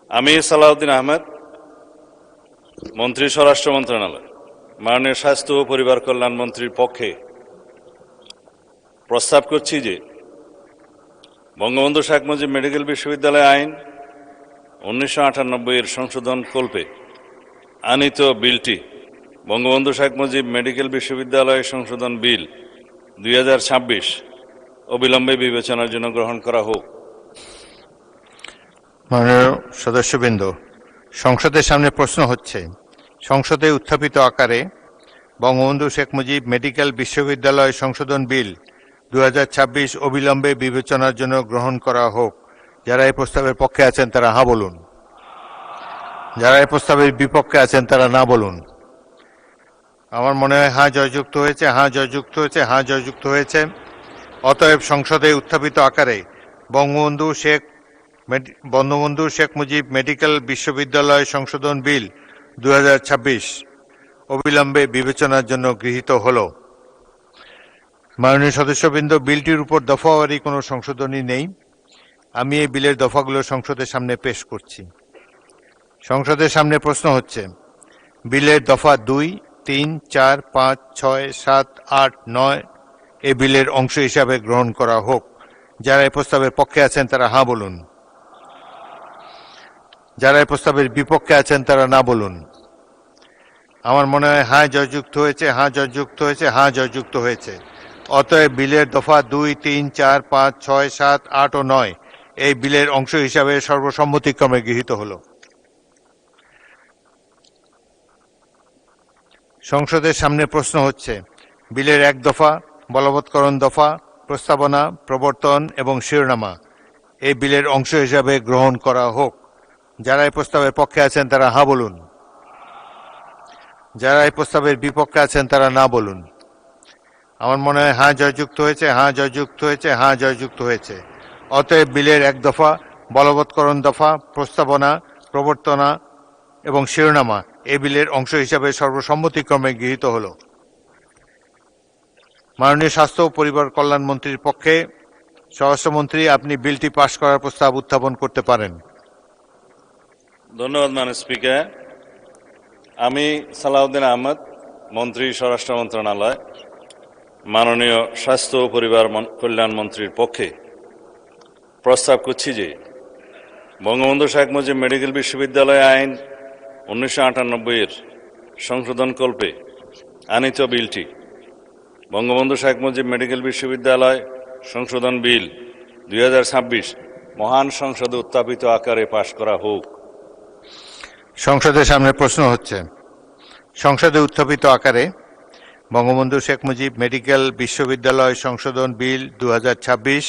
আমি সালাউদ্দিন আহমেদ, মন্ত্রী স্বরাষ্ট্র মন্ত্রণালয়, মাননীয় স্বাস্থ্য ও পরিবার কল্যাণ মন্ত্রীর পক্ষে প্রস্তাব করছি যে বঙ্গবন্ধু শেখ মুজিব মেডিকেল বিশ্ববিদ্যালয় আইন 1998 এর সংশোধন কল্পে আনিত বিলটি বঙ্গবন্ধু শেখ মুজিব মেডিকেল বিশ্ববিদ্যালয় সংশোধন বিল 2026 অবিলম্বে বিবেচনার জন্য গ্রহণ করা হোক। মাননীয় সদস্যবৃন্দ, সংসদের সামনে প্রশ্ন হচ্ছে, সংসদে উত্থাপিত আকারে বঙ্গবন্ধু শেখ মুজিব মেডিকেল বিশ্ববিদ্যালয় সংশোধন বিল 2026 অবিলম্বে বিবেচনার জন্য গ্রহণ করা হোক। যারা এই প্রস্তাবের পক্ষে আছেন তারা হ্যাঁ বলুন, যারা এই প্রস্তাবের বিপক্ষে আছেন তারা না বলুন। আমার মনে হয় হ্যাঁ জয়যুক্ত হয়েছে, হ্যাঁ জয়যুক্ত হয়েছে, হ্যাঁ জয়যুক্ত হয়েছে। অতএব সংসদে উত্থাপিত আকারে বঙ্গবন্ধু শেখ মুজিব মেডিকেল বিশ্ববিদ্যালয় সংশোধন বিল 2026 অবিলম্বে বিবেচনার জন্য গৃহীত হল। মাননীয় সদস্যবৃন্দ, বিলটির উপর দফাওয়ারি কোনো সংশোধনী নেই। আমি এই বিলের দফাগুলো সংসদের সামনে পেশ করছি। সংসদের সামনে প্রশ্ন হচ্ছে, বিলের দফা 2, 3, 4, 5, 6, 7, 8, 9 এই বিলের অংশ হিসাবে গ্রহণ করা হোক। যারা এই প্রস্তাবের পক্ষে আছেন তারা হ্যাঁ বলুন, যারা এই প্রস্তাবের বিপক্ষে আছেন তারা না বলুন। আমার মনে হয় হ্যাঁ জয়যুক্ত হয়েছে, হ্যাঁ জয়যুক্ত হয়েছে, হ্যাঁ জয়যুক্ত হয়েছে। অতএব বিলের দফা 2, 3, 4, 5, 6, 7, 8 ও 9 এই বিলের অংশ হিসাবে সর্বসম্মতিক্রমে গৃহীত হল। সংসদের সামনে প্রশ্ন হচ্ছে, বিলের 1 দফা, বলবৎকরণ দফা, প্রস্তাবনা, প্রবর্তন এবং শিরোনামা এই বিলের অংশ হিসাবে গ্রহণ করা হোক। যারা এই প্রস্তাবের পক্ষে আছেন তারা হ্যাঁ বলুন, যারা এই প্রস্তাবের বিপক্ষে আছেন তারা না বলুন। আমার মনে হয় হ্যাঁ জয়যুক্ত হয়েছে, হ্যাঁ জয়যুক্ত হয়েছে, হ্যাঁ জয়যুক্ত হয়েছে। অতএব বিলের 1 দফা, বলবৎকরণ দফা, প্রস্তাবনা, প্রবর্তনা এবং শিরোনামা এই বিলের অংশ হিসাবে সর্বসম্মতিক্রমে গৃহীত হল। মাননীয় স্বাস্থ্য ও পরিবার কল্যাণ মন্ত্রীর পক্ষে স্বরাষ্ট্রমন্ত্রী, আপনি বিলটি পাশ করার প্রস্তাব উত্থাপন করতে পারেন। ধন্যবাদ মাননীয় স্পিকার। আমি সালাউদ্দিন আহমেদ, মন্ত্রী স্বরাষ্ট্র মন্ত্রণালয়, মাননীয় স্বাস্থ্য ও পরিবার কল্যাণ মন্ত্রীর পক্ষে প্রস্তাব করছি যে বঙ্গবন্ধু শেখ মুজিব মেডিকেল বিশ্ববিদ্যালয় আইন 1998 এর সংশোধন কল্পে আনিত বিলটি বঙ্গবন্ধু শেখ মুজিব মেডিকেল বিশ্ববিদ্যালয় সংশোধন বিল 2026 মহান সংসদে উত্থাপিত আকারে পাশ করা হোক। সংসদের সামনে প্রশ্ন হচ্ছে, সংসদে উত্থাপিত আকারে বঙ্গবন্ধু শেখ মুজিব মেডিকেল বিশ্ববিদ্যালয় সংশোধন বিল 2026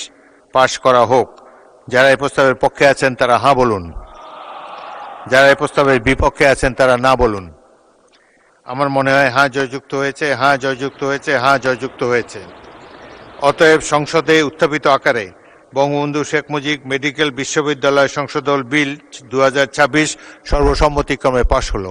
পাশ করা হোক। যারা এই প্রস্তাবের পক্ষে আছেন তারা হ্যাঁ বলুন, যারা এই প্রস্তাবের বিপক্ষে আছেন তারা না বলুন। আমার মনে হয় হ্যাঁ জয়যুক্ত হয়েছে, হ্যাঁ জয়যুক্ত হয়েছে, হ্যাঁ জয়যুক্ত হয়েছে। অতএব সংসদে উত্থাপিত আকারে বঙ্গবন্ধু শেখ মুজিব মেডিকেল বিশ্ববিদ্যালয় সংশোধন বিল 2026 সর্বসম্মতিক্রমে পাশ হল।